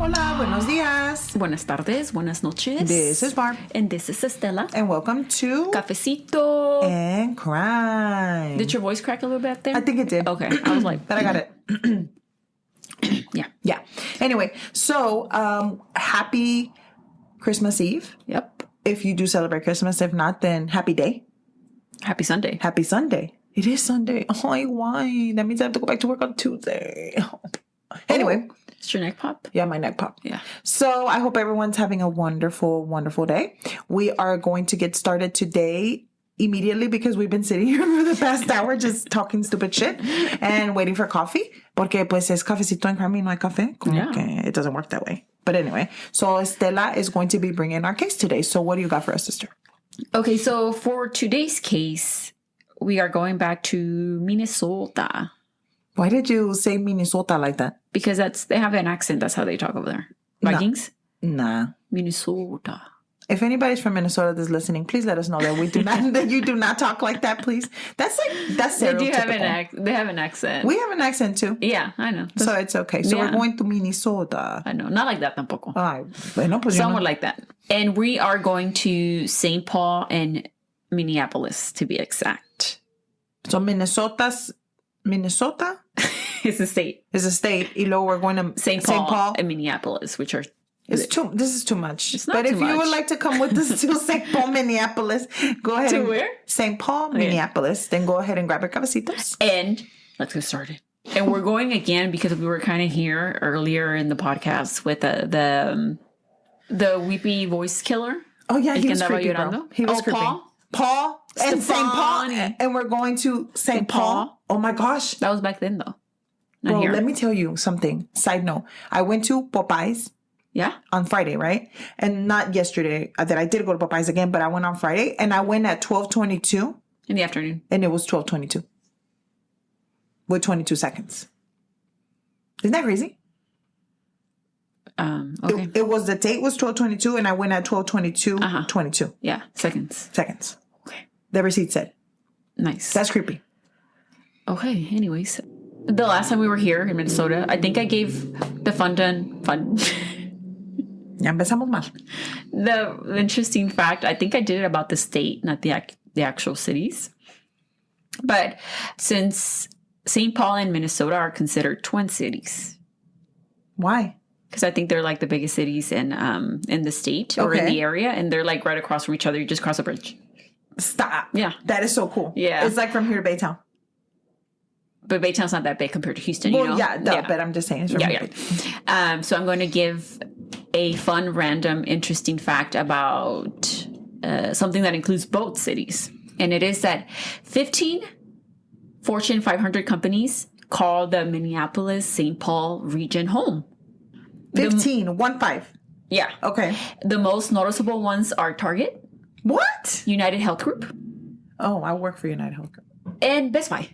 Hola, buenos días. Buenas tardes, buenas noches. This is Barb. And this is Estela. And welcome to Cafecito. And Crime. Did your voice crack a little bit there? I think it did. Okay. I was like, but I got it. yeah. Yeah. Anyway, so happy Christmas Eve. Yep. If you do celebrate Christmas. If not, then happy day. Happy Sunday. Happy Sunday. It is Sunday. Oh, why? That means I have to go back to work on Tuesday. Anyway. Oh, is your neck pop? Yeah, my neck popped. Yeah. So I hope everyone's having a wonderful, wonderful day. We are going to get started today immediately because we've been sitting here for the past hour just talking stupid shit and waiting for coffee. Porque pues es cafecito en crime y no hay café. Como que it doesn't work that way. But anyway, so Estela is going to be bringing our case today. So what do you got for us, sister? Okay, so for today's case, we are going back to Minnesota. Why did you say Minnesota like that? Because they have an accent. That's how they talk over there. Vikings? Nah. Minnesota. If anybody's from Minnesota that's listening, please let us know that we do not that you do not talk like that, please. That's stereotypical. They do have they have an accent. We have an accent too. Yeah, I know. So it's okay. So we're going to Minnesota. I know. Not like that tampoco. Ay, bueno, pues somewhat like that. And we are going to St. Paul and Minneapolis to be exact. So Minnesota is a state. Is a state. Y luego we're going to St. Paul and Minneapolis, which are... This is too much. It's not but too if you much. would like to come with us to St. Paul, Minneapolis, go ahead. To where? St. Paul, Minneapolis. Then go ahead and grab your cafecitos. And let's get started. And we're going again because we were kind of here earlier in the podcast with the weepy voice killer. Oh, yeah, he was creepy, bro. He was creepy. Paul and St. Paul. And we're going to St. Paul. Oh, my gosh. That was back then, though. Not Bro, here. let me tell you something. Side note. I went to Popeyes. Yeah. On Friday, right? And not yesterday that I did go to Popeyes again, but I went on Friday and I went at 12:22. In the afternoon. And it was 12:22. With 22 seconds. Isn't that crazy? Okay. It was, the date was 12:22 and I went at 12:22, 22. Yeah, seconds. Okay. The receipt said. Nice. That's creepy. Okay, anyways. The last time we were here in Minnesota, I think I gave the fun. Ya empezamos mal. The interesting fact, I think I did it about the state, not the actual cities. But since St. Paul and Minnesota are considered twin cities. Why? Because I think they're like the biggest cities in the state or in the area. And they're like right across from each other. You just cross a bridge. Stop. Yeah. That is so cool. Yeah. It's like from here to Baytown. But Baytown's not that big compared to Houston, well, you know? Yeah, but I'm just saying it's from here. So I'm going to give a fun, random, interesting fact about something that includes both cities. And it is that 15 Fortune 500 companies call the Minneapolis-St. Paul region home. 15, 1-5. Yeah. Okay. The most noticeable ones are Target. What? United Health Group. Oh, I work for United Health Group. And Best Buy.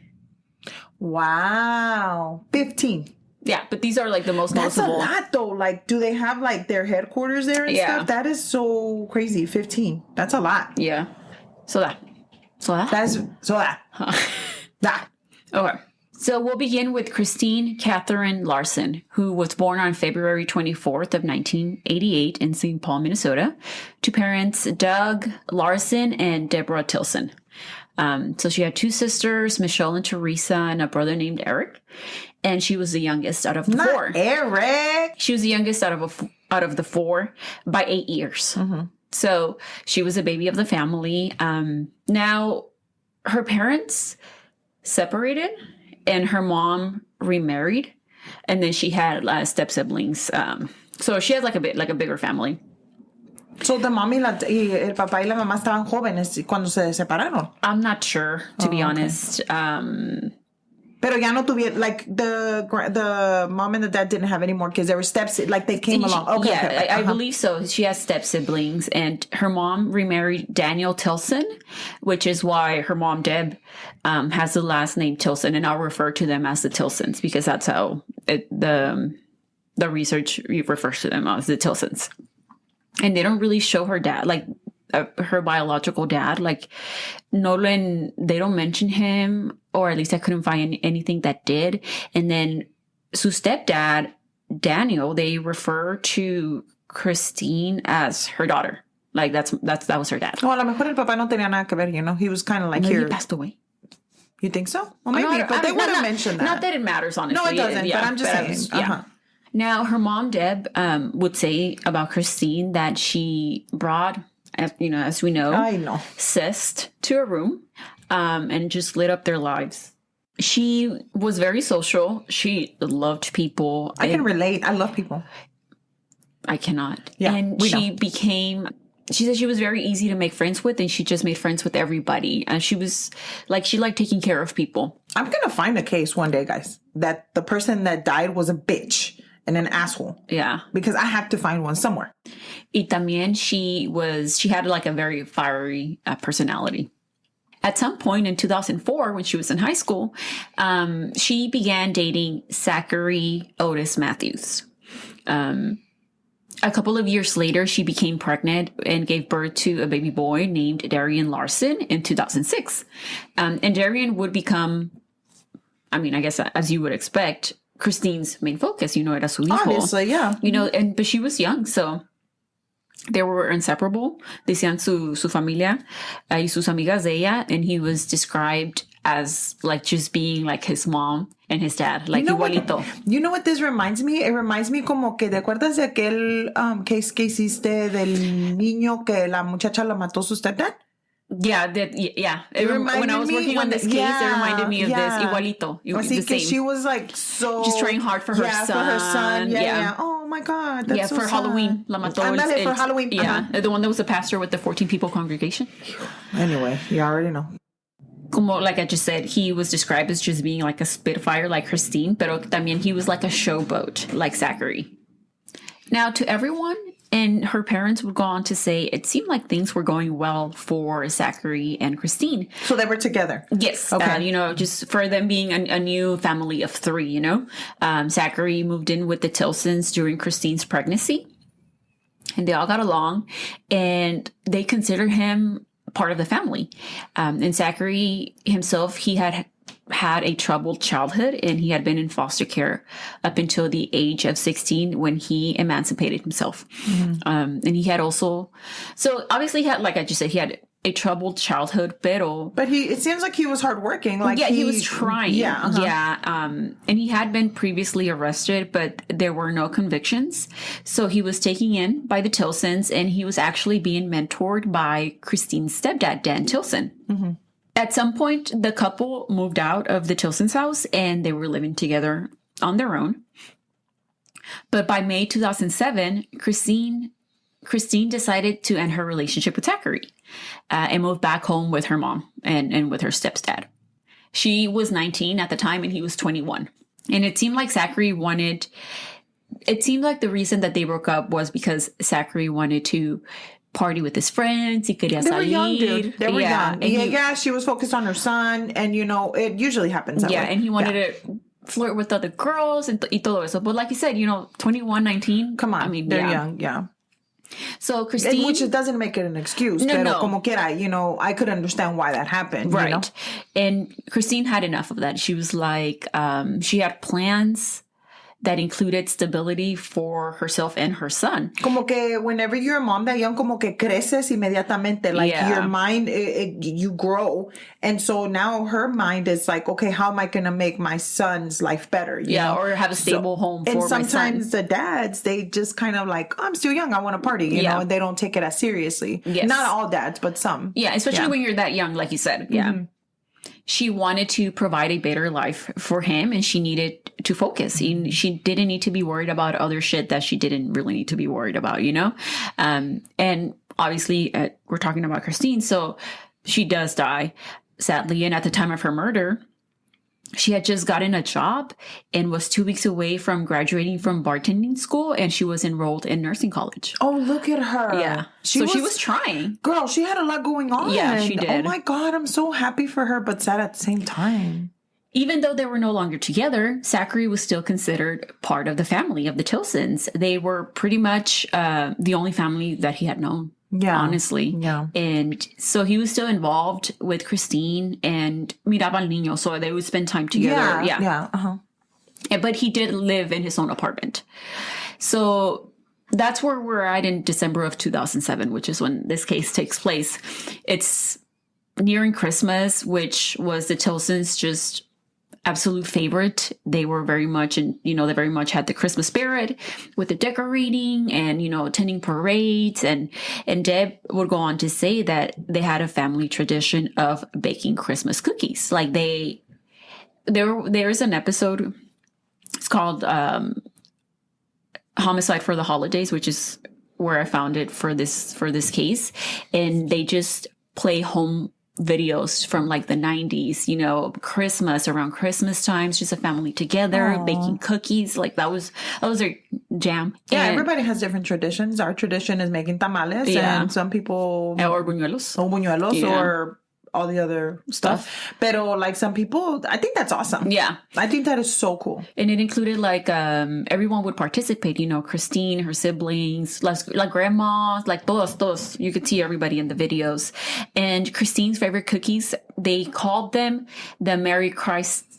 Wow. 15. Yeah, but these are like the most noticeable. That's a lot though. Like, do they have like their headquarters there and stuff? That is so crazy. 15. That's a lot. Yeah. That. Okay. So we'll begin with Kristine Catherine Larson, who was born on February 24th of 1988 in St. Paul, Minnesota, to parents Doug Larson and Deborah Tilson. So she had two sisters, Michelle and Teresa, and a brother named Derrick. And she was the youngest out of the four. Eric. She was the youngest out of the four by 8 years. Mm-hmm. So she was a baby of the family. Now, her parents separated, and her mom remarried, and then she had step siblings. So she has like a bigger family. So the mommy y el papá y la mamá estaban jóvenes cuando se separaron. I'm not sure, to be honest. Pero ya no tuvieron, like the mom and the dad didn't have any more kids. They were steps, like they came along. Okay, yeah, okay. I believe so. She has step siblings, and her mom remarried Daniel Tilson, which is why her mom Deb has the last name Tilson, and I'll refer to them as the Tilsons because that's how the research refers to them as the Tilsons. And they don't really show her dad, like her biological dad. Like Nolan, they don't mention him, or at least I couldn't find anything that did. And then su stepdad Daniel, they refer to Kristine as her daughter. Like that was her dad. Well, a lo mejor el papá no tenía nada que ver, He was kind of like, No, here. he passed away. You think so? Well, maybe, but they would have mentioned that. Not that it matters, honestly. No, it doesn't, but I'm just saying. Yeah. Now, her mom, Deb, would say about Kristine that she brought, as we know, cyst to her room and just lit up their lives. She was very social. She loved people. I can relate. I love people. I cannot. Yeah, and she said she was very easy to make friends with, and she just made friends with everybody. And she liked taking care of people. I'm going to find a case one day, guys, that the person that died was a bitch and an asshole. Yeah. Because I have to find one somewhere. Y también she had like a very fiery personality. At some point in 2004, when she was in high school, she began dating Zachary Otis Matthews. A couple of years later, she became pregnant and gave birth to a baby boy named Kristine Larson in 2006. And Derrick would become, I guess as you would expect, Kristine's main focus. Era su hijo. Obviously, yeah. But she was young, so they were inseparable. Decían su familia y sus amigas de ella, and he was described as like just being like his mom and his dad, like igualito. You know what this reminds me? It reminds me como que, ¿te acuerdas de aquel case que hiciste del niño que la muchacha la mató su stepdad? Yeah, when I was working on this case, it reminded me of this, igualito. Así que she was like so... Just trying hard for her son. Yeah. Oh my God, that's so for sad. Halloween. La mató. For Halloween. Yeah, the one that was a pastor with the 14 people congregation. Anyway, you already know. Como, like I just said, he was described as just being like a spitfire like Kristine, pero también he was like a showboat like Zachary. Now, to everyone, and her parents would go on to say it seemed like things were going well for Zachary and Kristine. So they were together? Yes. Okay. Just for them being a new family of three, Zachary moved in with the Tilsons during Kristine's pregnancy, and they all got along, and they considered him part of the family. And Zachary himself, he had a troubled childhood, and he had been in foster care up until the age of 16 when he emancipated himself. Mm-hmm. And he had also, so obviously he had, like I just said, he had a troubled childhood, but it seems like he was hardworking. Like he was trying. Yeah. Uh-huh. Yeah. And he had been previously arrested, but there were no convictions. So he was taken in by the Tilsons, and he was actually being mentored by Kristine's stepdad, Dan Tilson. Mm-hmm. At some point, the couple moved out of the Tilsons' house, and they were living together on their own. But by May 2007, Kristine decided to end her relationship with Zachary and moved back home with her mom and with her stepdad. She was 19 at the time, and he was 21. And it seemed like the reason that they broke up was because Zachary wanted to party with his friends. He quería salir. They were young, dude. They were young. And she was focused on her son, and it usually happens that way. And he wanted to flirt with other girls and todo eso. But like you said, 21, 19. Come on, they're young, yeah. So Kristine, which doesn't make it an excuse, pero como quiera, I could understand why that happened, right? And Kristine had enough of that. She was like, she had plans that included stability for herself and her son. Como que whenever you're a mom that young, como que creces inmediatamente. Like your mind, you grow. And so now her mind is like, okay, how am I going to make my son's life better? You know? Or have a stable home for my son. And sometimes the dads, they just kind of like, I'm still young, I want to party, you know, and they don't take it as seriously. Yes. Not all dads, but some. Yeah, especially when you're that young, like you said. Yeah. Mm-hmm. She wanted to provide a better life for him, and she needed to focus. She didn't need to be worried about other shit that she didn't really need to be worried about, And obviously, we're talking about Kristine, so she does die, sadly. And at the time of her murder, she had just gotten a job and was 2 weeks away from graduating from bartending school, and she was enrolled in nursing college. Oh, look at her. Yeah. She was trying. Girl, she had a lot going on. Yeah, she did. Oh my God, I'm so happy for her, but sad at the same time. Even though they were no longer together, Zachary was still considered part of the family of the Tilsons. They were pretty much the only family that he had known. Yeah. Honestly. Yeah. And so he was still involved with Kristine and miraba al niño, so they would spend time together. Yeah. Uh-huh. But he did live in his own apartment. So that's where we're at in December of 2007, which is when this case takes place. It's nearing Christmas, which was the Tilsons' just absolute favorite. They were very much, and they very much had the Christmas spirit with the decorating and attending parades. And Deb would go on to say that they had a family tradition of baking Christmas cookies. Like there's an episode. It's called Homicide for the Holidays, which is where I found it for this case, and they just play home videos from like the 90s, Christmas, around Christmas times, just a family together baking cookies. Like that was their jam. Yeah, and everybody has different traditions. Our tradition is making tamales, and some people or buñuelos or all the other stuff. Pero like some people, I think that's awesome. Yeah, I think that is so cool. And it included like everyone would participate. Kristine, her siblings, like grandma, like todos. You could see everybody in the videos. And Kristine's favorite cookies, they called them the Merry Christmas.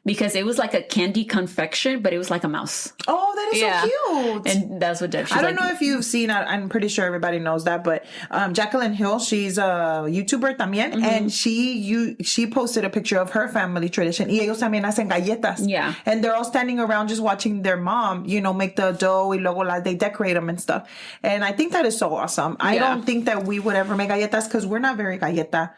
Because it was like a candy confection, but it was like a mouse. Oh, that is so cute. And that's what Deb, I don't know if you've seen, I'm pretty sure everybody knows that, but Jacqueline Hill, she's a YouTuber también, and she posted a picture of her family tradition. Y ellos también hacen galletas. Yeah. And they're all standing around just watching their mom, make the dough, y luego they decorate them and stuff. And I think that is so awesome. I don't think that we would ever make galletas because we're not very galleta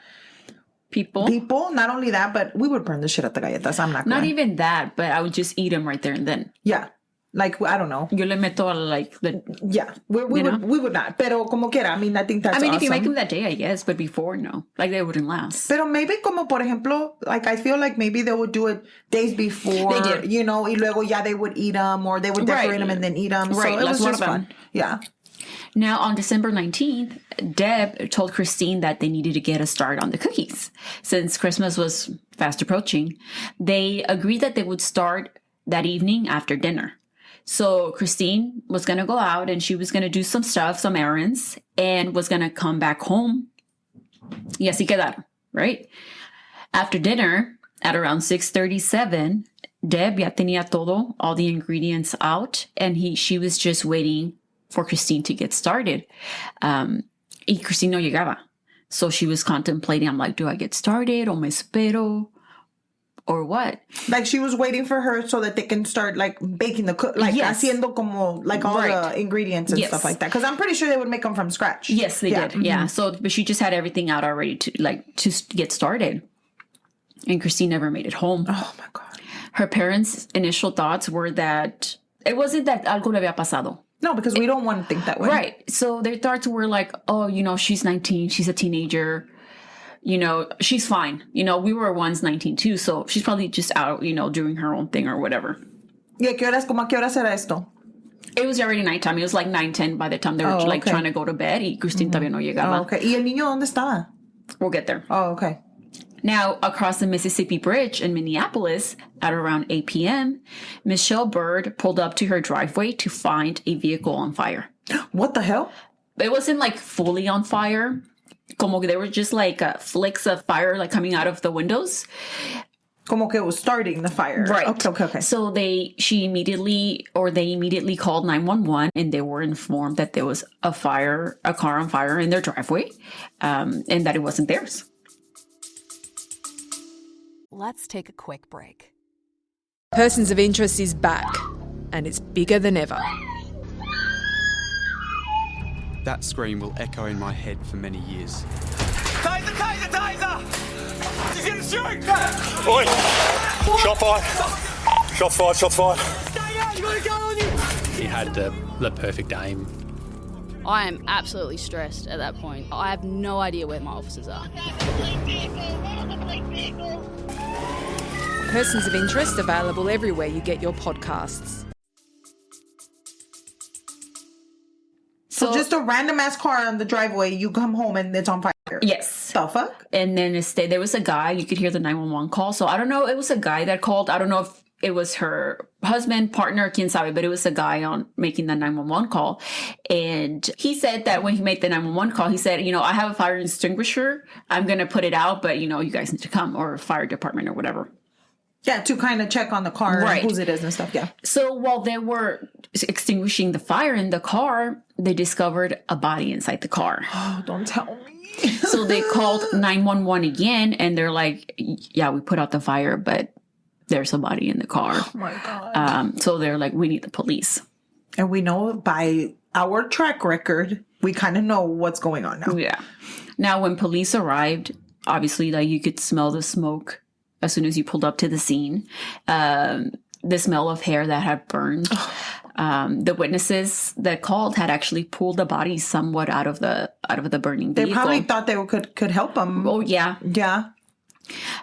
people. Not only that, but we would burn the shit at the galletas. I'm not Not even that, but I would just eat them right there and then. Yeah. Like, I don't know. Yo le meto like the... Yeah. We would not. Pero como quiera. I mean, I think that's awesome. If you make them that day, I guess. But before, no. Like, they wouldn't last. Pero maybe como, por ejemplo, like, I feel like maybe they would do it days before. They did. Y luego ya they would eat them, or they would decorate them and then eat them. Right. So it was just fun. Yeah. Now, on December 19th, Deb told Kristine that they needed to get a start on the cookies. Since Christmas was fast approaching, they agreed that they would start that evening after dinner. So Kristine was going to go out and she was going to do some errands, and was going to come back home. Y así quedaron, right? After dinner, at around 6:37, Deb ya tenía all the ingredients out, and she was just waiting for Kristine to get started. Y Kristine no llegaba. So she was contemplating, I'm like, do I get started o me espero or what? Like she was waiting for her so that they can start like baking the haciendo como like all the ingredients and stuff like that. Because I'm pretty sure they would make them from scratch. Yes, they did. Mm-hmm. Yeah. So, but she just had everything out already to get started. And Kristine never made it home. Oh my God. Her parents' initial thoughts were that it wasn't that algo le había pasado. No, because we don't want to think that way. Right. So their thoughts were like, oh, she's 19. She's a teenager. She's fine. We were once 19 too. So she's probably just out, doing her own thing or whatever. ¿Y a qué horas era esto? It was already nighttime. It was like 9:10 by the time they were trying to go to bed. Y Kristine todavía no llegaba. Oh, okay. ¿Y el niño dónde estaba? We'll get there. Oh, okay. Now, across the Mississippi Bridge in Minneapolis at around 8 p.m., Michelle Bird pulled up to her driveway to find a vehicle on fire. What the hell? It wasn't like fully on fire. Como que there were just like flicks of fire like coming out of the windows. Como que it was starting the fire. Right. Okay. So they immediately called 911, and they were informed that there was a car on fire in their driveway, and that it wasn't theirs. Let's take a quick break. Persons of Interest is back, and it's bigger than ever. That scream will echo in my head for many years. Taser! He's gonna shoot! Oi! Shot fired! Shot fired! Stay out! You gotta go on you! He had the perfect aim. I am absolutely stressed at that point. I have no idea where my officers are. Persons of Interest available everywhere you get your podcasts. So just a random ass car on the driveway, you come home and it's on fire. Yes. The fuck? And then there was a guy, you could hear the 911 call. So I don't know, it was a guy that called. I don't know if it was her husband, partner, quien sabe, but it was a guy on making the 911 call. And he said that when he made the 911 call, he said, I have a fire extinguisher. I'm going to put it out, but, you guys need to come, or fire department or whatever. Yeah, to kind of check on the car Right. and whose it is and stuff. Yeah. So while they were extinguishing the fire in the car, they discovered a body inside the car. Oh, don't tell me. So they called 911 again, and they're like, yeah, we put out the fire, but there's a body in the car. Oh my God. So they're like, we need the police. And we know by our track record, we kind of know what's going on now. Yeah. Now, when police arrived, obviously, like, you could smell the smoke as soon as you pulled up to the scene. The smell of hair that had burned. The witnesses that called had actually pulled the body somewhat out of the burning vehicle. They probably thought they could help them. Oh, yeah. Yeah.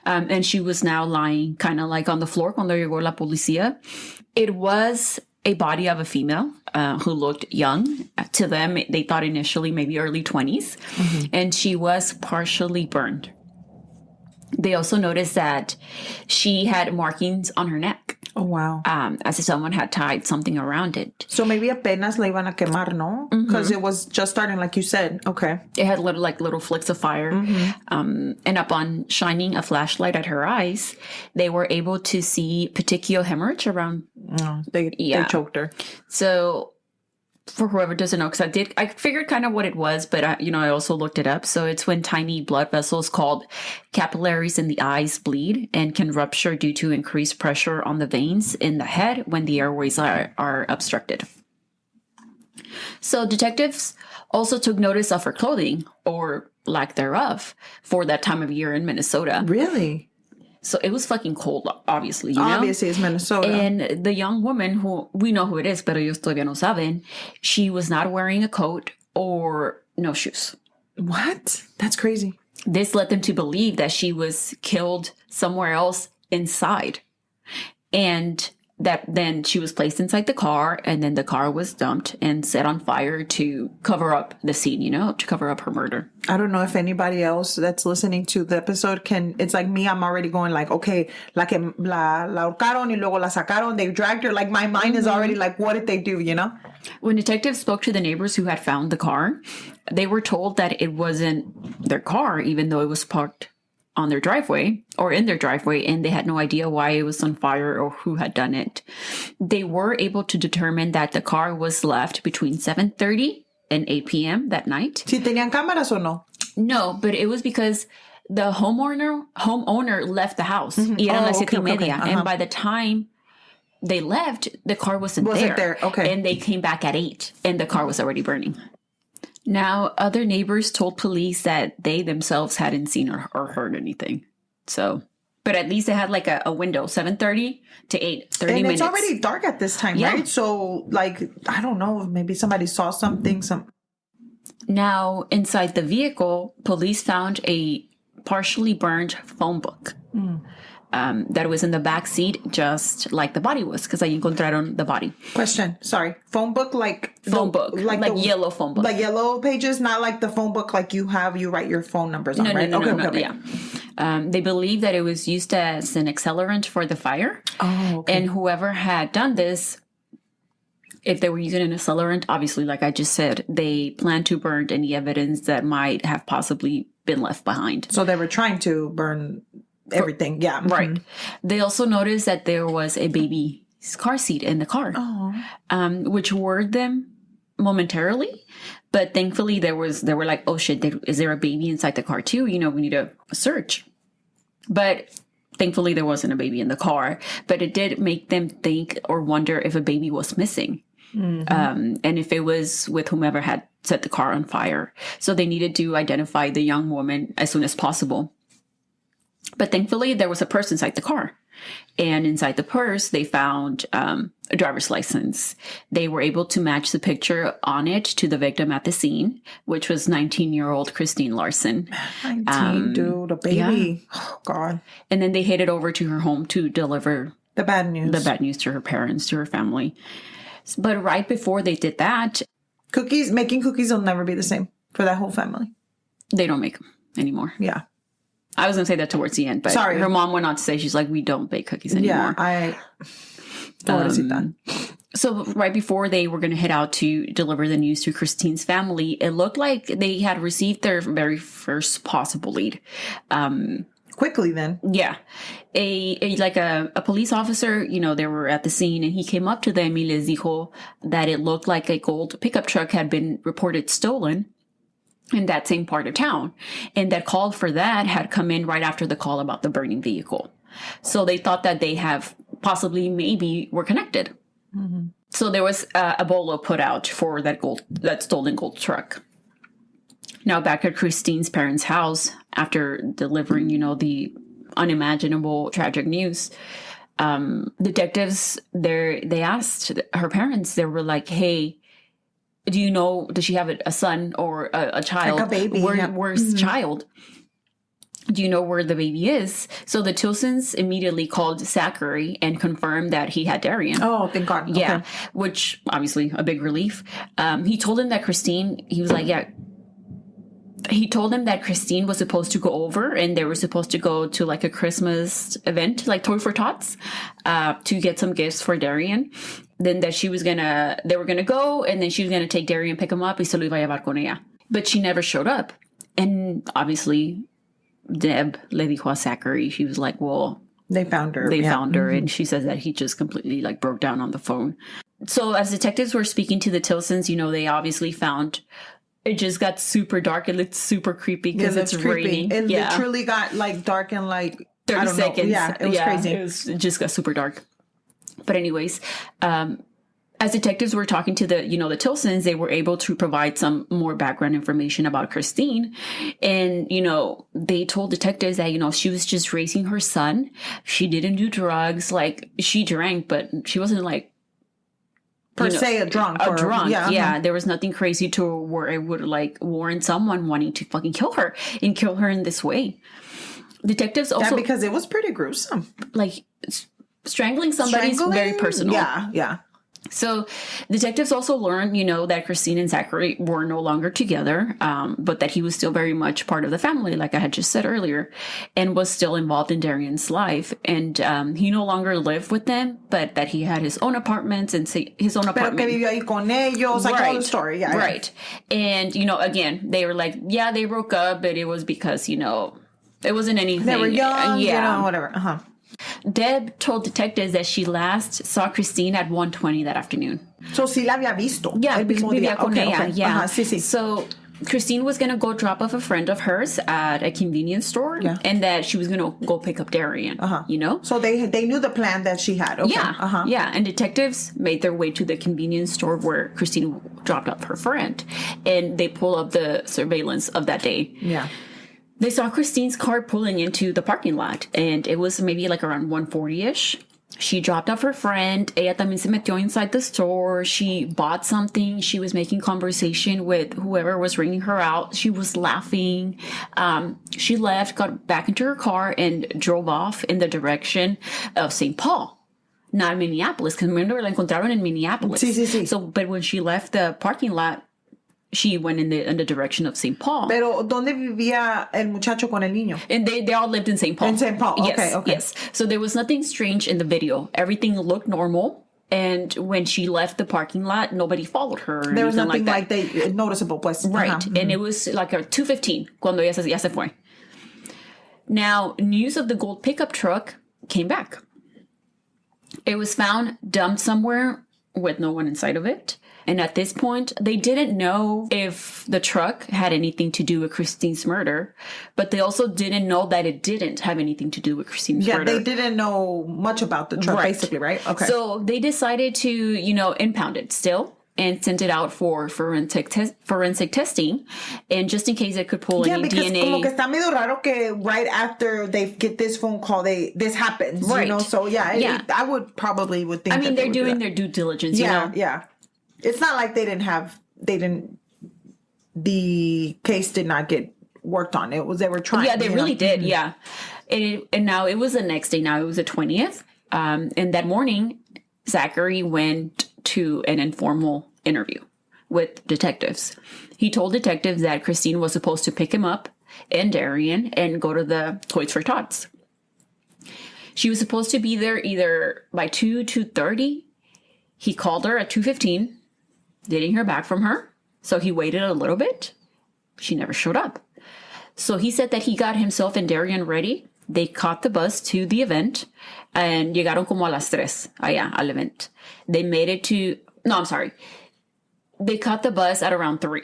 And she was now lying kind of like on the floor cuando llegó la policía. It was a body of a female who looked young. To them, they thought initially maybe early 20s. And she was partially burned. They also noticed that she had markings on her neck. Oh, wow. As if someone had tied something around it. So maybe apenas la iban a quemar, no? Because it was just starting, like you said. Okay. It had little flicks of fire. And upon shining a flashlight at her eyes, they were able to see petechial hemorrhage around. Oh, they choked her. So for whoever doesn't know, because I figured kind of what it was, but I also looked it up. So it's when tiny blood vessels called capillaries in the eyes bleed and can rupture due to increased pressure on the veins in the head when the airways are obstructed. So detectives also took notice of her clothing, or lack thereof, for that time of year in Minnesota. Really? So it was fucking cold, obviously. You know? Obviously, it's Minnesota. And the young woman, who we know who it is, pero ellos todavía no saben, she was not wearing a coat or no shoes. What? That's crazy. This led them to believe that she was killed somewhere else inside. And that then she was placed inside the car, and then the car was dumped and set on fire to cover up the scene, to cover up her murder. I don't know if anybody else that's listening to the episode can. It's like me. I'm already going like, okay, la ahorcaron y luego la sacaron. They dragged her. Like my mind is already like, what did they do? When detectives spoke to the neighbors who had found the car, they were told that it wasn't their car, even though it was parked on their driveway or in their driveway, and they had no idea why it was on fire or who had done it. They were able to determine that the car was left between 7:30 and 8 p.m. that night. Si tenían cámaras o no? No, but it was because the homeowner left the house. Y eran las 7:30. And by the time they left, the car wasn't there. Okay. And they came back at 8, and the car was already burning. Now, other neighbors told police that they themselves hadn't seen or heard anything. So, but at least they had like a window, 7:30 to 8:30 minutes. And it's already dark at this time, right? So, like, I don't know, maybe somebody saw something. Now, inside the vehicle, police found a partially burned phone book that was in the back seat, just like the body was, because ahí encontraron the body. Question, sorry. Phone book like yellow phone book. Like yellow pages, not like the phone book like you write your phone numbers on, right? No, yeah. They believe that it was used as an accelerant for the fire. Oh, okay. And whoever had done this, if they were using an accelerant, obviously, like I just said, they planned to burn any evidence that might have possibly been left behind. So they were trying to burn everything. Yeah. Right. They also noticed that there was a baby's car seat in the car, which worried them momentarily. But thankfully, they were like, oh shit, is there a baby inside the car too? We need a search. But thankfully, there wasn't a baby in the car. But it did make them think or wonder if a baby was missing. And if it was with whomever had set the car on fire. So they needed to identify the young woman as soon as possible. But thankfully, there was a purse inside the car. And inside the purse, they found a driver's license. They were able to match the picture on it to the victim at the scene, which was 19-year-old Kristine Larson. 19, dude, a baby. Yeah. Oh, God. And then they headed over to her home to deliver the bad news. The bad news to her parents, to her family. But right before they did that... Making cookies will never be the same for that whole family. They don't make them anymore. Yeah. I was going to say that towards the end, but her mom went on to say, she's like, we don't bake cookies anymore. Yeah, So right before they were going to head out to deliver the news to Kristine's family, it looked like they had received their very first possible lead. quickly then. Yeah. A police officer, they were at the scene, and he came up to them y les dijo that it looked like a gold pickup truck had been reported stolen in that same part of town. And that call for that had come in right after the call about the burning vehicle. So they thought that they have maybe were connected. Mm-hmm. So there was a bolo put out for that stolen gold truck. Now back at Kristine's parents' house, after delivering, the unimaginable tragic news, detectives they asked her parents, they were like, hey, does she have a son or a child? Like a baby. Where's child? Do you know where the baby is? So the Tilsons immediately called Zachary and confirmed that he had Darian. Oh, thank God. Yeah, okay. Which obviously a big relief. He told him that Kristine, he was like, he told him that Kristine was supposed to go over, and they were supposed to go to like a Christmas event, like Toy for Tots, to get some gifts for Darian. Then that they were gonna go, and then she was gonna take Darian, pick him up, y se lo iba a llevar con ella. But she never showed up. And obviously, Deb le dijo a Zachary, she was like, well, they found her. Found her, and she says that he just completely like broke down on the phone. So as detectives were speaking to the Tilsons, they obviously found it just got super dark. It looked super creepy because it's raining. It literally got like dark in like 30 seconds. Yeah, it was crazy. It just got super dark. But anyways, as detectives were talking to the Tilsons, they were able to provide some more background information about Kristine. And, they told detectives that, she was just raising her son. She didn't do drugs. Like, she drank, but she wasn't like, per se a drunk. Yeah. There was nothing crazy to where it would like warrant someone wanting to fucking kill her in this way. Detectives also... because it was pretty gruesome. Like, strangling somebody is very personal. Yeah. So detectives also learned, that Kristine and Zachary were no longer together, but that he was still very much part of the family, like I had just said earlier, and was still involved in Darian's life. And he no longer lived with them, but that he had his own apartments and his own apartment. Pero que vivió ahí con ellos, like all the story. Yeah. Right. And, again, they were like, yeah, they broke up, but it was because, it wasn't anything. They were young, whatever. Uh-huh. Deb told detectives that she last saw Kristine at 1:20 that afternoon. So sí la había visto. Yeah, vivía con ella. Okay. Yeah. Sí. So Kristine was going to go drop off a friend of hers at a convenience store, and that she was going to go pick up Darian, So they knew the plan that she had. Okay. Yeah. Yeah. And detectives made their way to the convenience store where Kristine dropped off her friend, and they pull up the surveillance of that day. Yeah. They saw Kristine's car pulling into the parking lot, and it was maybe like around 1:40-ish. She dropped off her friend. Ella también se metió inside the store. She bought something. She was making conversation with whoever was ringing her out. She was laughing. She left, got back into her car, and drove off in the direction of St. Paul. Not Minneapolis, because remember, la encontraron en Minneapolis. Sí. So, but when she left the parking lot, she went in the direction of St. Paul. Pero ¿dónde vivía el muchacho con el niño? And they all lived in St. Paul. In St. Paul, okay. Yes. So there was nothing strange in the video. Everything looked normal. And when she left the parking lot, nobody followed her. There was nothing like that noticeable, pues. Right. And it was like a 2:15 cuando ya se fue. Now, news of the gold pickup truck came back. It was found dumped somewhere with no one inside of it. And at this point, they didn't know if the truck had anything to do with Kristine's murder, but they also didn't know that it didn't have anything to do with Kristine's murder. Yeah, they didn't know much about the truck, basically, right? Okay. So they decided to, impound it still and sent it out for forensic testing, and just in case it could pull any DNA. Yeah, because como que está medio raro que right after they get this phone call, this happens, right. So I would think. I mean, they're doing their due diligence. Yeah. It's not like the case did not get worked on. They were trying. Yeah, they really did. Yeah. And now it was the next day. Now it was the 20th. And that morning, Zachary went to an informal interview with detectives. He told detectives that Kristine was supposed to pick him up and Darian and go to the Toys for Tots. She was supposed to be there either by 2:30. He called her at 2:15. Didn't hear back from her. So he waited a little bit. She never showed up. So he said that he got himself and Darian ready They caught the bus to the event and llegaron como a las 3 allá al event. They made it to, no, I'm sorry. They caught the bus at around 3.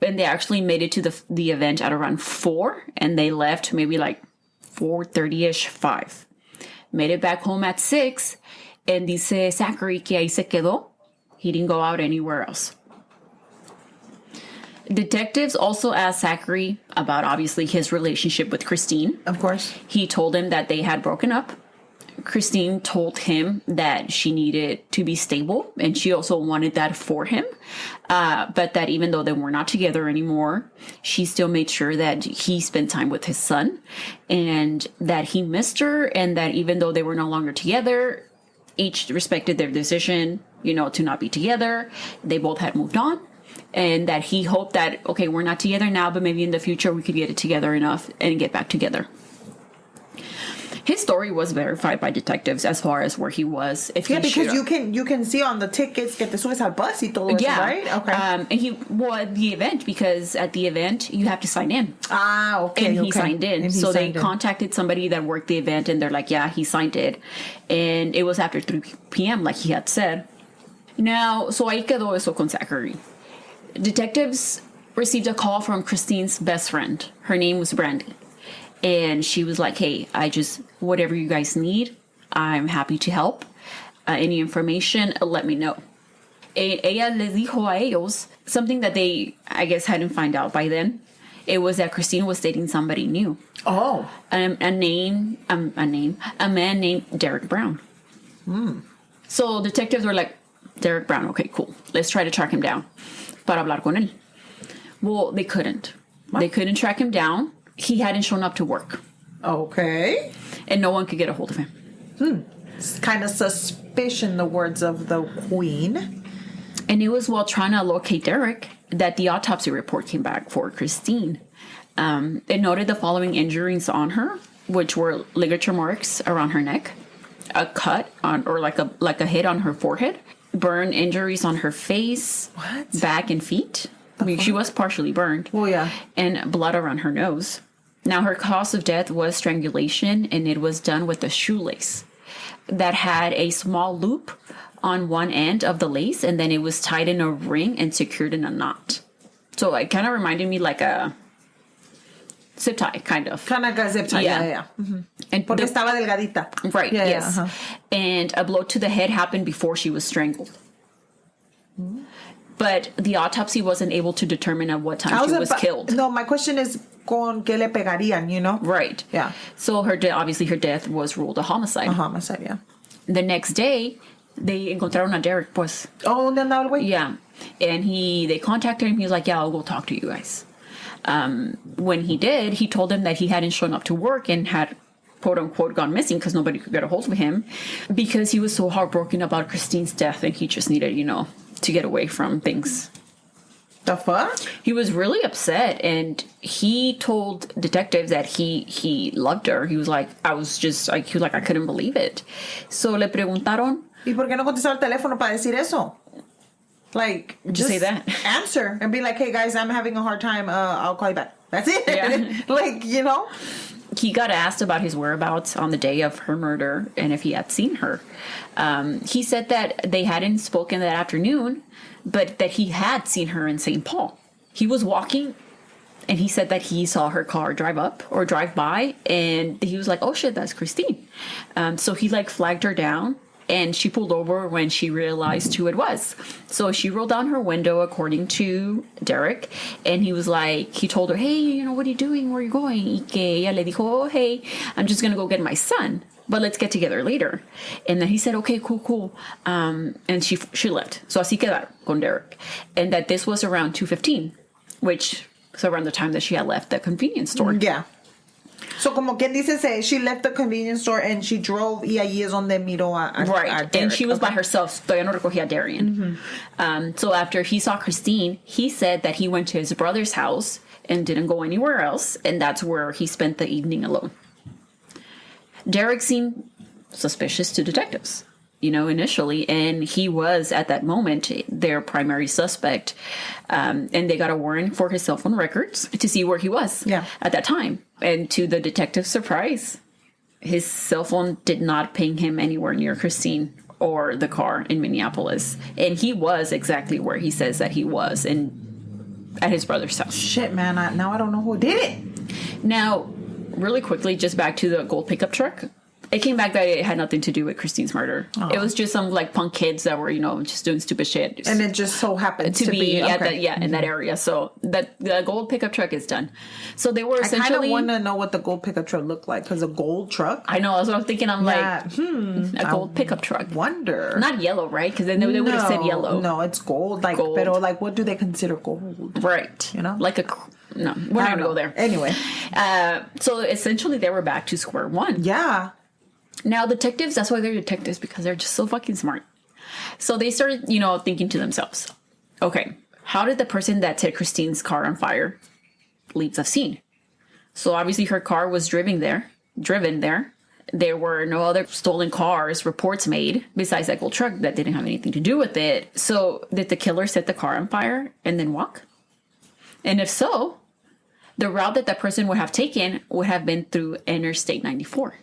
And they actually made it to the event at around 4. And they left maybe like 4:30ish, 5. Made it back home at 6. And dice Zachary que ahí se quedó. He didn't go out anywhere else. Detectives also asked Zachary about, obviously, his relationship with Kristine. Of course. He told him that they had broken up. Kristine told him that she needed to be stable, and she also wanted that for him. But that even though they were not together anymore, she still made sure that he spent time with his son, and that he missed her, and that even though they were no longer together, each respected their decision, to not be together. They both had moved on. And that he hoped that, okay, we're not together now, but maybe in the future we could get it together enough and get back together. His story was verified by detectives as far as where he was. Because you can see on the tickets que te subes al bus y todo eso, right? Okay. And at the event, because at the event you have to sign in. Okay. And he signed in. So they contacted somebody that worked the event, and they're like, yeah, he signed it. And it was after 3 p.m., like he had said. Now, so ahí quedó eso con Zachary. Detectives received a call from Kristine's best friend. Her name was Brandy. And she was like, hey, whatever you guys need, I'm happy to help. Any information, let me know. Ella les dijo a ellos something that they, I guess, hadn't found out by then. It was that Kristine was dating somebody new. Oh. A man named Derrick Brown. So detectives were like, Derrick Brown, okay, cool. Let's try to track him down. Para hablar con él. Well, they couldn't. What? They couldn't track him down. He hadn't shown up to work. Okay. And no one could get a hold of him. It's kind of suspicious, in the words of the queen. And it was while trying to locate Derrick that the autopsy report came back for Kristine. It noted the following injuries on her, which were ligature marks around her neck, a cut on, or like a hit on her forehead, burn injuries on her face, back, and feet. I mean, she was partially burned. Well, yeah. And blood around her nose. Now, her cause of death was strangulation, and it was done with a shoelace that had a small loop on one end of the lace, and then it was tied in a ring and secured in a knot. So it kind of reminded me like a zip tie, kind of. Kind of like a zip tie, yeah. Mm-hmm. And porque estaba delgadita. Right, yes. Yeah, And a blow to the head happened before she was strangled. But the autopsy wasn't able to determine at what time she was killed. No, my question is, con qué le pegarían, Right. Yeah. So her death was ruled a homicide. A homicide, yeah. The next day, they encontraron a Derrick, pues. Oh, ¿dónde andaba el güey? Yeah. And they contacted him. He was like, yeah, I'll go talk to you guys. When he did, he told them that he hadn't shown up to work and had, quote unquote, gone missing because nobody could get a hold of him because he was so heartbroken about Kristine's death and he just needed, to get away from things. The fuck? He was really upset, and he told detectives that he loved her. He was like, I couldn't believe it. So le preguntaron. ¿Y por qué no contestaba el teléfono para decir eso? Like, just say that. Answer and be like, hey guys, I'm having a hard time. I'll call you back. That's it. Yeah. He got asked about his whereabouts on the day of her murder and if he had seen her. He said that they hadn't spoken that afternoon, but that he had seen her in St. Paul. He was walking, and he said that he saw her car drive by, and he was like, oh shit, that's Kristine. So he flagged her down, and she pulled over when she realized who it was. So she rolled down her window, according to Derrick, and he told her, hey, what are you doing? Where are you going? Y que ella le dijo, oh, hey, I'm just going to go get my son, but let's get together later. And then he said, okay, cool. And she left. So así quedaron con Derrick. And that this was around 2:15, which was around the time that she had left the convenience store. Yeah. So, como quien dice, she left the convenience store and she drove, y allí es donde miró a Right, Derrick. And she was by herself. Todavía no recogía a Darian. So after he saw Kristine, he said that he went to his brother's house and didn't go anywhere else, and that's where he spent the evening alone. Derrick seemed suspicious to detectives, initially, and he was, at that moment, their primary suspect. And they got a warrant for his cell phone records to see where he was at that time. And to the detective's surprise, his cell phone did not ping him anywhere near Kristine or the car in Minneapolis. And he was exactly where he says that he was, at his brother's house. Shit, man. Now I don't know who did it. Now, really quickly, just back to the gold pickup truck. It came back that it had nothing to do with Kristine's murder. Oh. It was just some like punk kids that were, just doing stupid shit. And it just so happened to be okay. In that area. So the gold pickup truck is done. So they were essentially... I kind of want to know what the gold pickup truck looked like, because a gold truck? I know, that's what I'm thinking. I'm a gold pickup truck. Wonder. Not yellow, right? Because then they would have said yellow. No, it's gold. Like, gold. Pero like, what do they consider gold? Right. Like a... No, we're not going to go there. Anyway. So essentially they were back to square one. Yeah. Now, detectives, that's why they're detectives, because they're just so fucking smart. So they started, thinking to themselves, okay, how did the person that set Kristine's car on fire leave the scene? So obviously her car was driven there. There were no other stolen cars, reports made, besides that gold truck that didn't have anything to do with it. So did the killer set the car on fire and then walk? And if so, the route that person would have taken would have been through Interstate 94.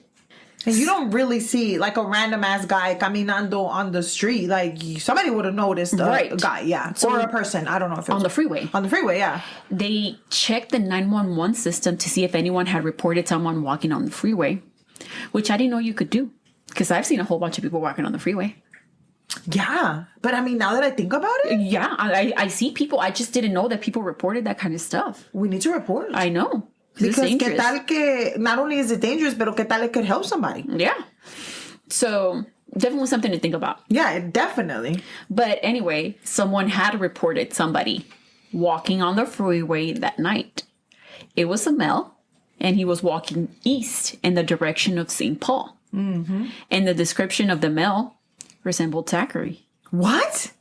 And you don't really see like a random ass guy caminando on the street. Like somebody would have noticed a guy, yeah. So, or a person. I don't know if it was on the freeway. On the freeway, yeah. They checked the 911 system to see if anyone had reported someone walking on the freeway, which I didn't know you could do, because I've seen a whole bunch of people walking on the freeway. Yeah, but I mean, now that I think about it, yeah, I see people. I just didn't know that people reported that kind of stuff. We need to report. I know. Because que tal que, not only is it dangerous, but que tal it could help somebody. Yeah. So definitely something to think about. Yeah, definitely. But anyway, someone had reported somebody walking on the freeway that night. It was a male, and he was walking east in the direction of St. Paul. Mm-hmm. And the description of the male resembled Zachary. What?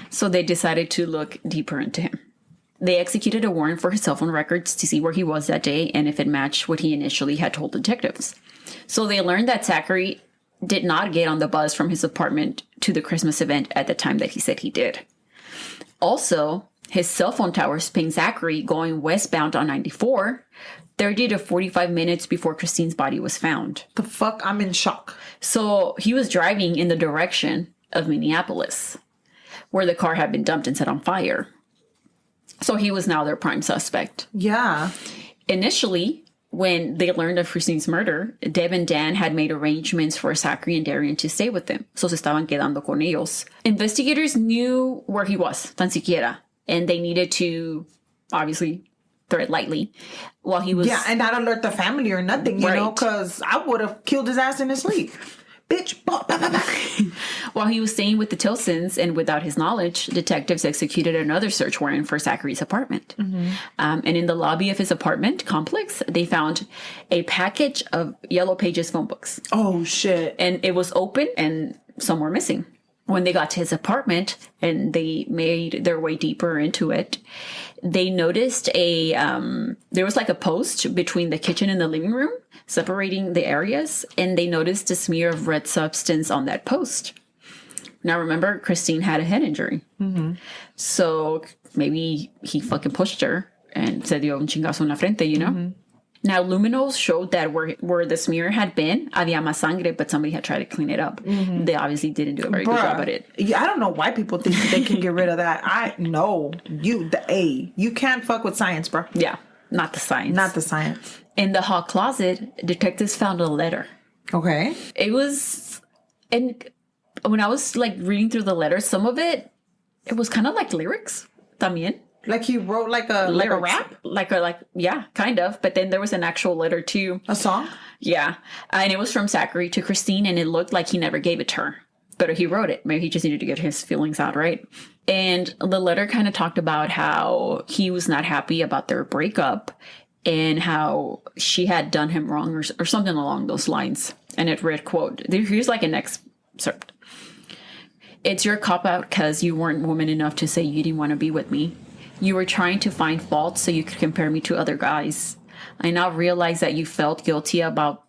So they decided to look deeper into him. They executed a warrant for his cell phone records to see where he was that day and if it matched what he initially had told detectives. So they learned that Zachary did not get on the bus from his apartment to the Christmas event at the time that he said he did. Also, his cell phone towers pinged Zachary going westbound on 94, 30 to 45 minutes before Kristine's body was found. The fuck? I'm in shock. So he was driving in the direction of Minneapolis, where the car had been dumped and set on fire. So he was now their prime suspect. Yeah. Initially, when they learned of Kristine's murder, Deb and Dan had made arrangements for Zachary and Derrick to stay with them. So se estaban quedando con ellos. Investigators knew where he was, tan siquiera. And they needed to, obviously, tread lightly while he was... Yeah, and not alert the family or nothing, you know, because I would have killed his ass in his sleep. Bitch. While he was staying with the Tilsons and without his knowledge, detectives executed another search warrant for Zachary's apartment. Mm-hmm. And in the lobby of his apartment complex, they found a package of Yellow Pages phone books. Oh, shit. And it was open and some were missing. When they got to his apartment and they made their way deeper into it, they noticed there was like a post between the kitchen and the living room, separating the areas, and they noticed a smear of red substance on that post. Now, remember, Kristine had a head injury. Mm-hmm. So maybe he fucking pushed her and se dio un chingazo en la frente, you know? Mm-hmm. Now, luminals showed that where the smear had been, había más sangre, but somebody had tried to clean it up. Mm-hmm. They obviously didn't do a very good job at it. Yeah, I don't know why people think they can get rid of that. You can't fuck with science, bro. Yeah, not the science. Not the science. In the hall closet, detectives found a letter. Okay. It was, and when I was like reading through the letter, some of it was kind of like lyrics, también. Like he wrote like a rap? Yeah, kind of. But then there was an actual letter too. A song? Yeah. And it was from Zachary to Kristine, and it looked like he never gave it to her. But he wrote it. Maybe he just needed to get his feelings out, right? And the letter kind of talked about how he was not happy about their breakup and how she had done him wrong or something along those lines. And it read, quote, here's like an excerpt. It's your cop-out because you weren't woman enough to say you didn't want to be with me. You were trying to find faults so you could compare me to other guys. I now realize that you felt guilty about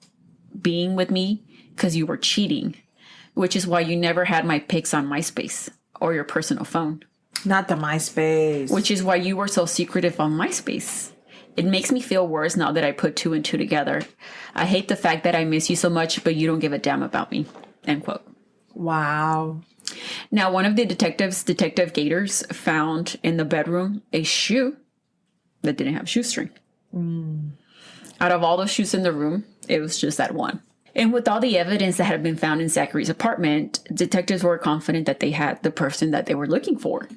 being with me because you were cheating, which is why you never had my pics on MySpace or your personal phone. Not the MySpace. Which is why you were so secretive on MySpace. It makes me feel worse now that I put 2 and 2 together. I hate the fact that I miss you so much, but you don't give a damn about me. End quote. Wow. Now, one of the detectives, Detective Gators, found in the bedroom a shoe that didn't have shoestring. Out of all the shoes in the room, it was just that one. And with all the evidence that had been found in Zachary's apartment, detectives were confident that they had the person that they were looking for.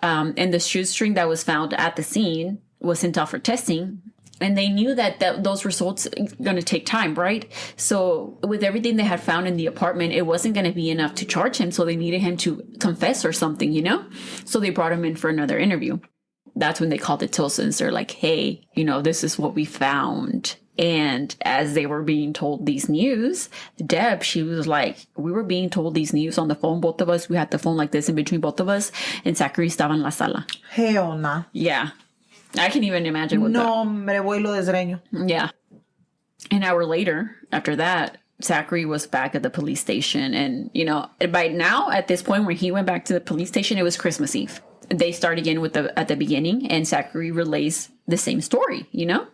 And the shoestring that was found at the scene was sent off for testing. And they knew that those results going to take time, right? So with everything they had found in the apartment, it wasn't going to be enough to charge him. So they needed him to confess or something, you know? So they brought him in for another interview. That's when they called the Tilsons. They're like, hey, you know, this is what we found. And as they were being told these news, Deb, she was like, we were being told these news on the phone, both of us. We had the phone like this in between both of us. And Zachary estaba en la sala. Hell nah. Yeah. I can even imagine what No, me voy lo desreño. Yeah. An hour later, after that, Zachary was back at the police station. And, you know, by now, at this point, when he went back to the police station, it was Christmas Eve. They start again at the beginning, and Zachary relays the same story, you know?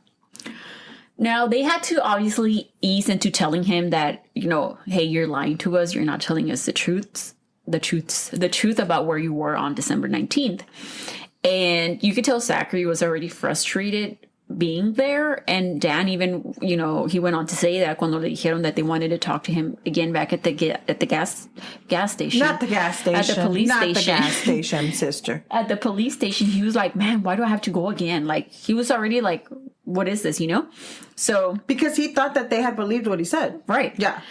Now, they had to obviously ease into telling him that, you know, hey, you're lying to us. You're not telling us the truth about where you were on December 19th. And you could tell Zachary was already frustrated being there. And Dan even, you know, he went on to say that cuando le dijeron that they wanted to talk to him again back at the gas station. Not the gas station. At the police station. Not the gas station, sister. At the police station, he was like, man, why do I have to go again? Like, he was already like, what is this, you know? So. Because he thought that they had believed what he said. Right. Yeah.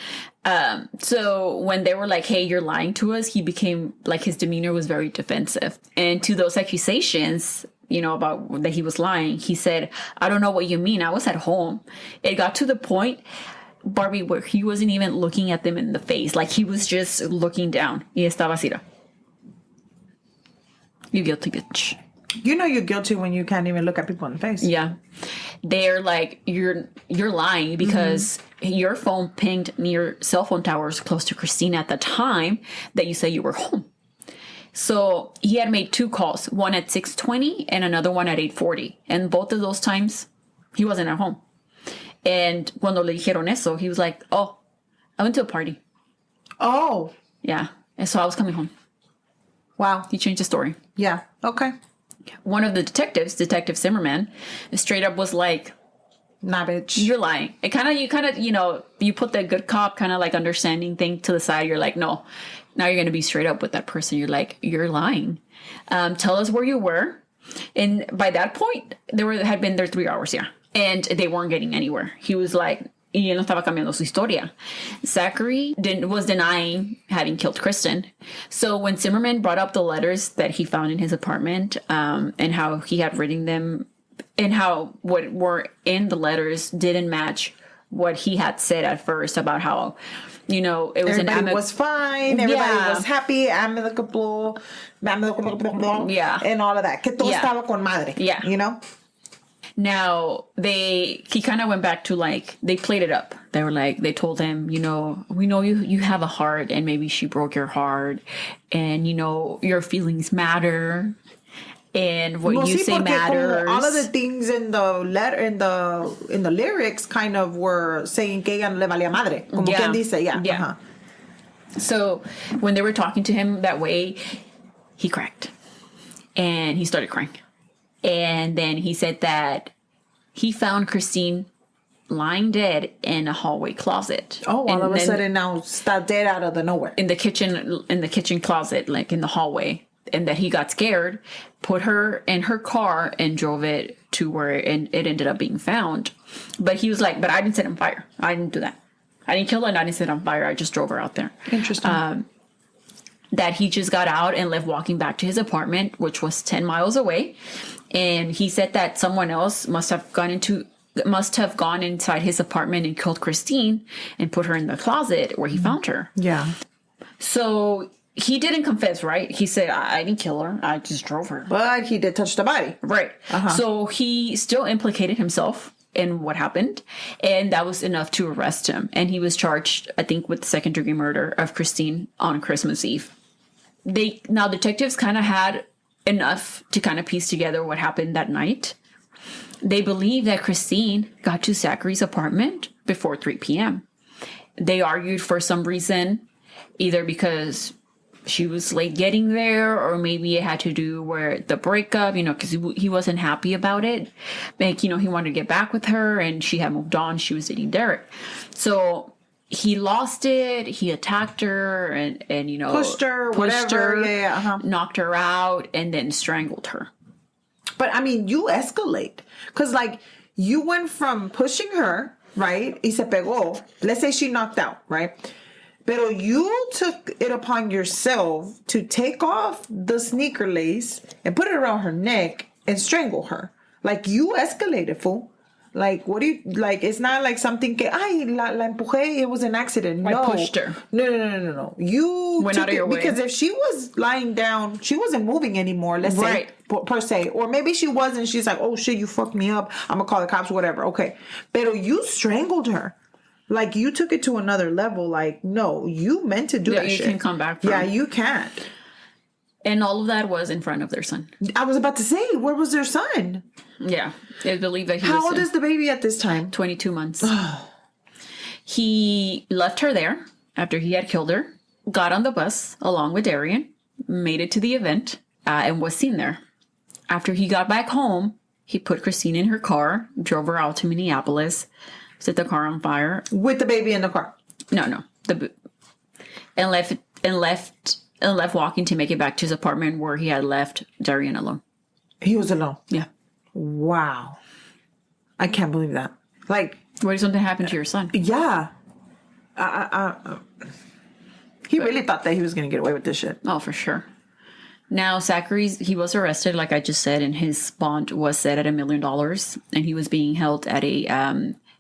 So when they were like, hey, you're lying to us, he became like, his demeanor was very defensive. And to those accusations, you know, about that he was lying, he said, I don't know what you mean. I was at home. It got to the point, Barbie, where he wasn't even looking at them in the face. Like, he was just looking down. Y estaba así. You guilty bitch. You know you're guilty when you can't even look at people in the face. Yeah. They're like, you're lying because your phone pinged near cell phone towers close to Kristine at the time that you said you were home. So he had made 2 calls, one at 6:20 and another one at 8:40. And both of those times, he wasn't at home. And cuando le dijeron eso, he was like, oh, I went to a party. Oh. Yeah. And so I was coming home. Wow. He changed the story. Yeah. Okay. One of the detectives, Detective Zimmerman, straight up was like, nah, bitch. You're lying. You kind of, you know, you put the good cop kind of like understanding thing to the side. You're like, no, now you're going to be straight up with that person. You're like, you're lying. Tell us where you were. And by that point, had been there 3 hours, yeah. And they weren't getting anywhere. He was like, y él no estaba cambiando su historia. Zachary was denying having killed Kristen. So when Zimmerman brought up the letters that he found in his apartment, and how he had written them, and how what were in the letters didn't match what he had said at first about how, you know, it was everybody was fine, everybody was happy, amicable, yeah, and all of that. Que todo estaba con madre. Yeah. You know? Now, he kind of went back to, like, they played it up. They were like, they told him, you know, we know you have a heart, and maybe she broke your heart, and, you know, your feelings matter, and what you say matters. All of the things in the letter, in the lyrics kind of were saying que ella le valía madre. Como quien dice, yeah. Yeah. Uh-huh. So when they were talking to him that way, he cracked, and he started crying. And then he said that he found Kristine lying dead in a hallway closet. Oh, all of a sudden now está dead out of the nowhere. In the kitchen closet, like in the hallway. And that he got scared, put her in her car and drove it to where it ended up being found. But he was like, but I didn't set on fire. I didn't do that. I didn't kill her and I didn't set on fire. I just drove her out there. Interesting. That he just got out and left walking back to his apartment, which was 10 miles away. And he said that someone else must have gone inside his apartment and killed Kristine and put her in the closet where he found her. Yeah. So he didn't confess, right? He said, I didn't kill her. I just drove her. But he did touch the body. Right. Uh-huh. So he still implicated himself in what happened. And that was enough to arrest him. And he was charged, I think, with second-degree murder of Kristine on Christmas Eve. Now detectives kind of had enough to kind of piece together what happened that night. They believe that Kristine got to Zachary's apartment before 3 p.m. They argued for some reason, either because she was late getting there, or maybe it had to do with the breakup, because he wasn't happy about it. Like, he wanted to get back with her, and she had moved on. She was dating Derrick. So he lost it. He attacked her and pushed her, whatever. Knocked her out, and then strangled her. But I mean, you escalate. Because like, you went from pushing her, right? Y se pegó. Let's say she knocked out, right? Pero you took it upon yourself to take off the sneaker lace and put it around her neck and strangle her. Like, you escalated, fool. Like, what do you, like, it's not like something que, ay, la empujé, it was an accident. No. I pushed her. No. You went out of your way. Because if she was lying down, she wasn't moving anymore, let's say, per se. Or maybe she wasn't, she's like, oh shit, you fucked me up, I'm gonna call the cops, whatever. Okay. Pero you strangled her. Like, you took it to another level. Like, no, you meant to do that shit. You can come back from. Yeah, you can't. And all of that was in front of their son. I was about to say, where was their son? Yeah. They believe that How old is the baby at this time? 22 months. He left her there after he had killed her, got on the bus along with Derrick, made it to the event, and was seen there. After he got back home, he put Kristine in her car, drove her out to Minneapolis, set the car on fire. With the baby in the car? No. And left walking to make it back to his apartment where he had left Derrick alone. He was alone? Yeah. Wow. I can't believe that. Like, what if something happened to your son? Yeah. He really thought that he was going to get away with this shit. Oh, for sure. Now, he was arrested, like I just said, and his bond was set at $1 million, and he was being held at a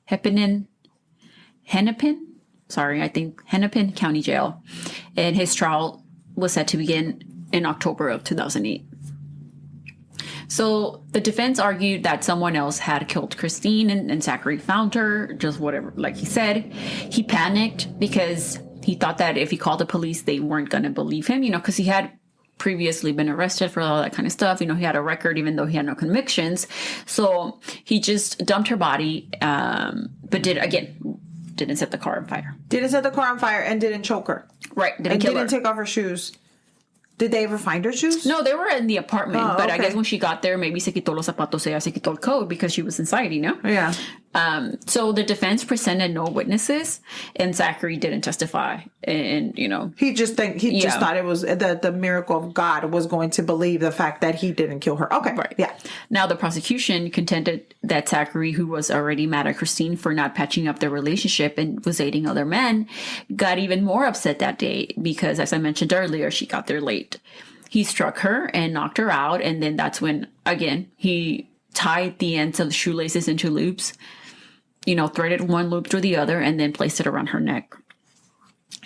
Hennepin County Jail, and his trial was set to begin in October of 2008. So the defense argued that someone else had killed Kristine, and Zachary found her, just whatever, like he said. He panicked because he thought that if he called the police, they weren't going to believe him, because he had previously been arrested for all that kind of stuff. He had a record, even though he had no convictions. So he just dumped her body, but didn't set the car on fire. Didn't set the car on fire and didn't choke her. Right. Didn't take off her shoes. Did they ever find her shoes? No, they were in the apartment. But I guess when she got there, maybe se quitó los zapatos, ella se quitó el coat because she was inside, Yeah. So the defense presented no witnesses, and Zachary didn't testify. And he just thought it was the miracle of God was going to believe the fact that he didn't kill her. Okay, right. Yeah. Now the prosecution contended that Zachary, who was already mad at Kristine for not patching up their relationship and was dating other men, got even more upset that day because, as I mentioned earlier, she got there late. He struck her and knocked her out, and then that's when again he tied the ends of the shoelaces into loops. Threaded one loop through the other and then placed it around her neck.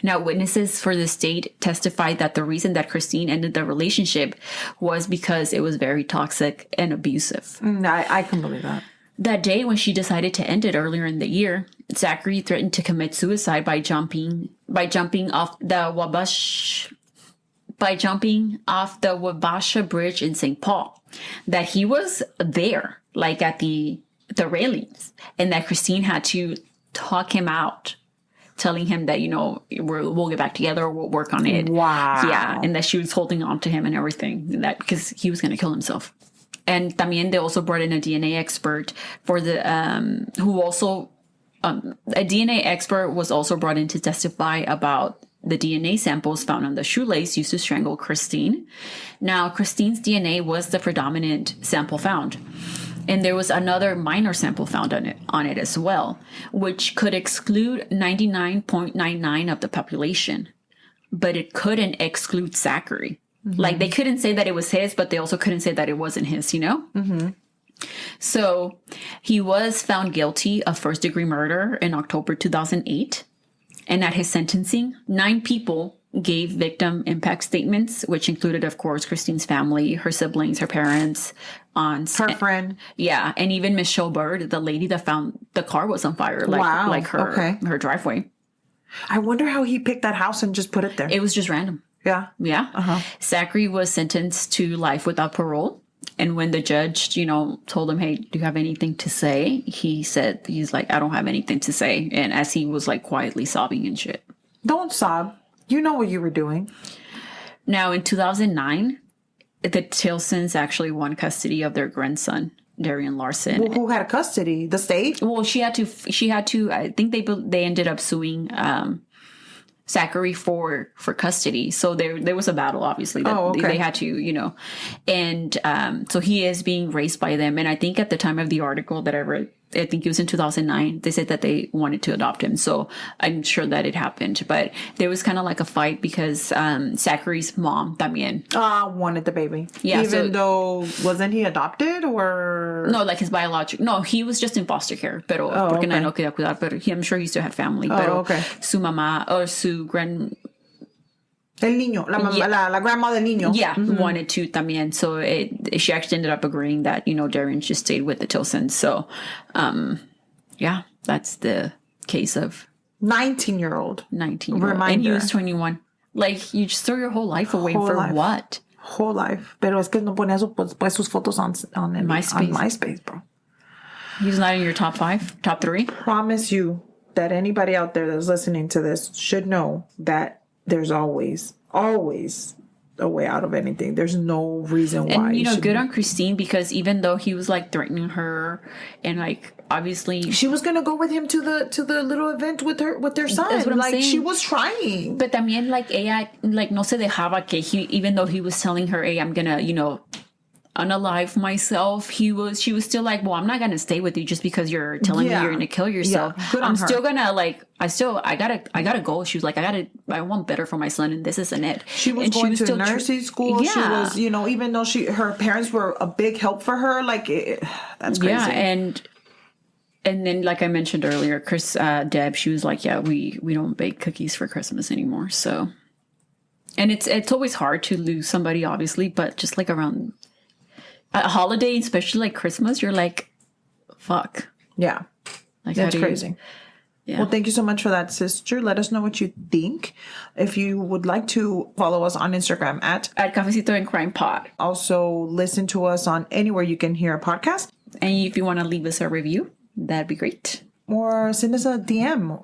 Now, witnesses for the state testified that the reason that Kristine ended the relationship was because it was very toxic and abusive. I can believe that. That day when she decided to end it earlier in the year, Zachary threatened to commit suicide by jumping off the Wabasha Bridge in St. Paul. That he was there, like at the railings, and that Kristine had to talk him out, telling him that we'll get back together, we'll work on it. Wow. Yeah, and that she was holding on to him and everything, that because he was going to kill himself. And también they also brought in a DNA expert for the a DNA expert was also brought in to testify about the DNA samples found on the shoelace used to strangle Kristine. Now, Kristine's DNA was the predominant sample found. And there was another minor sample found on it as well, which could exclude 99.99% of the population. But it couldn't exclude Zachary. Mm-hmm. Like, they couldn't say that it was his, but they also couldn't say that it wasn't his, Mm-hmm. So he was found guilty of first-degree murder in October 2008. And at his sentencing, 9 people gave victim impact statements, which included, of course, Kristine's family, her siblings, her parents, aunts. Her friend. Yeah, and even Miss Bird, the lady that found the car was on fire, her driveway. I wonder how he picked that house and just put it there. It was just random. Yeah. Yeah. Uh-huh. Zachary was sentenced to life without parole. And when the judge, told him, hey, do you have anything to say? He's like, I don't have anything to say. And as he was like quietly sobbing and shit. Don't sob. You know what you were doing. Now, in 2009, the Tilsons actually won custody of their grandson, Derrick Larson. Well, who had custody? The state? Well, she had to, I think they ended up suing Zachary for custody. So there was a battle, obviously, that they had to, and so he is being raised by them. And I think at the time of the article that I read, I think it was in 2009, they said that they wanted to adopt him. So I'm sure that it happened. But there was kind of like a fight because Zachary's mom también wanted the baby. Yeah, Even though, wasn't he adopted or? No, like his biological. No, he was just in foster care. Pero, porque no quería cuidar. Pero I'm sure he still had family. Pero su mamá or su grand... El niño, la mamá, la grandma del niño. Yeah, wanted to también. So she actually ended up agreeing that, Derrick just stayed with the Tilsons. So, yeah, that's the case of 19-year-old. Reminder. And he was 21. Like, you just throw your whole life away what? Whole life. Pero es que no ponía sus fotos on MySpace, bro. He's not in your top 5, top 3? Promise you that anybody out there that's listening to this should know that there's always a way out of anything. There's no reason why. And good on Kristine, because even though he was like threatening her and like obviously she was gonna go with him to the little event with their son. That's what I'm saying. She was trying. But también like ella like no se dejaba que even though he was telling her, hey, I'm gonna unalive myself, she was still like, well, I'm not gonna stay with you just because you're telling me you're gonna kill yourself. Yeah, good on I'm her. still gonna I gotta go. She was like, I want better for my son, and this isn't it. She was going to nursing school. Yeah. She was, even though her parents were a big help for her, that's crazy. Yeah, and then like I mentioned earlier, Deb, she was like, yeah, we don't bake cookies for Christmas anymore. So, and it's always hard to lose somebody, obviously, but just like around a holiday, especially like Christmas, you're like, fuck. Yeah. Like, that's crazy. Yeah. Well, thank you so much for that, sister. Let us know what you think. If you would like to follow us on Instagram at Cafecito and Crime Pod. Also listen to us on anywhere you can hear a podcast. And if you want to leave us a review, that'd be great. Or send us a DM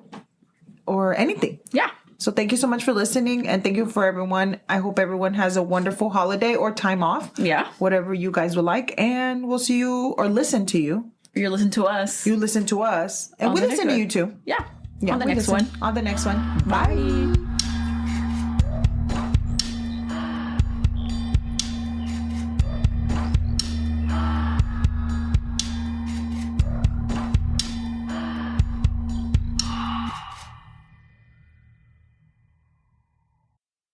or anything. Yeah. So thank you so much for listening, and thank you for everyone. I hope everyone has a wonderful holiday or time off. Yeah. Whatever you guys would like. And we'll see you or listen to you. You listen to us. You listen to us. And we listen to you too. Yeah. On the next one. On the next one. Bye.